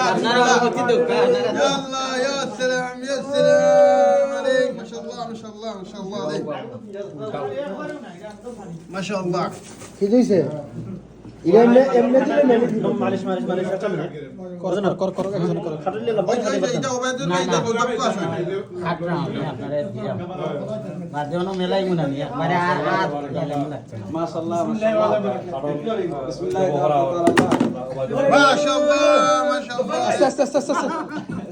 আপনারা অনুমতি দাও يلا يا سلام يا سلام عليك ما شاء الله ما شاء الله ما شاء الله عليك ما شاء الله কি দিছে ইরা এমনে দিলে মেনে দিল মালিশ একটা মিনিট কর একজন কর খাটলে লাগবে এটা ওবায়দুল ভাই এটা বলতে পারছ খাটনা আপনারা দিলাম বাদেওনো মেলাই মুনানি একবারে আর মেলাই মুনাচ্ছে মাশাআল্লাহ বিসমিল্লাহির রহমানির ما شاء الله ما شاء الله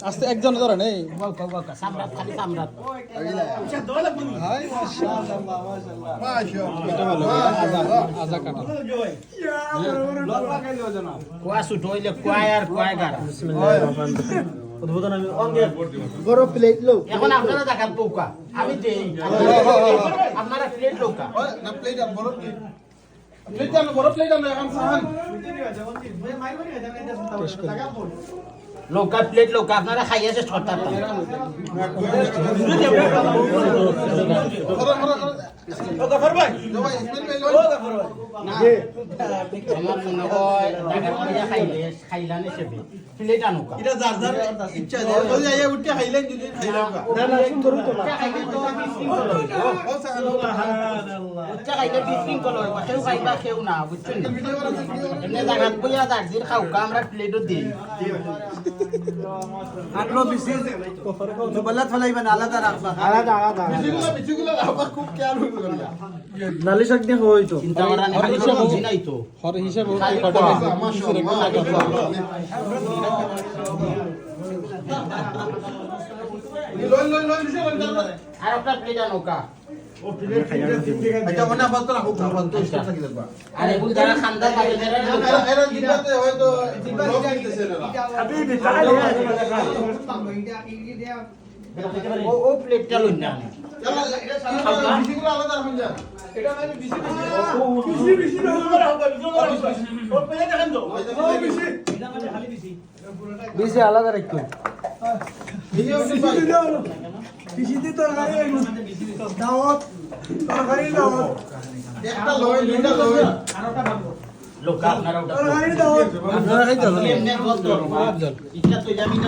আস্তে একজন ধরেন এই বলকা সামরাত খালি সামরাত ما شاء الله আজা কাটা কোয়া সুট হইলে কোয়া আর কোয়া গারা উদ্বোধন আমি অঙ্গে বড় প্লেট লো এখন আপনারা দেখান পোকা আমি দেই আপনারা প্লেট লোকা না প্লেট আর বড় প্লেট আনো এখন সাহান লোকা প্লেট লোকা আপনারা খাইয়া শেষ করতে গফর ভাই ভাই ইসমাইল ভাই আমার মনে হয় টাকা পয়সা খাইলানে সেবে প্লেট আনুকা এটা যার যার ইচ্ছা দেয় ওই আইয়া উঠে খাইলেন যদি খাইলাম না না সুন্দর হইতো না খাইলে তো ও সাহান উচ্চা খাইলে বিশৃঙ্খল হয় কেউ খাইবা কেউ না বুঝছেন এমনি জায়গাত বইয়া দার্জির খাওকা আমরা প্লেটও দিই আটলো বিসি জুবালাত ফলাইবেন আলাদা রাখবা আলাদা বিচিগুলো রাখবা খুব খেয়াল হইব না নালিশ একদিন হইতো চিন্তা করা খালি সব বুঝি নাই তো হর হিসাব খালি কটা কটা। আর একটা প্লেট আনুকা এটা মনে আপাতত রাখো বলতে ইচ্ছা থাকি যাবা আর এগুলো যারা খান্দার বাড়ি যারা এরা দিবাতে হয়তো লোক দিতেছে না হাবিবি তাহলে ও প্লেটটা লই না বিচিগুলো আলাদা রাখুন যা এটা মানে বিচি বিসি আলাদা রাখতো বিসিতে তরকারি দাওয়াত তরকারি দাওয়াত একটা লয় দুইটা লয় লোক আপনারা ওটা তরকারি দাওয়াত আপনারা খাইতে হবে এমনি বলতো ইচ্ছা তো জানি না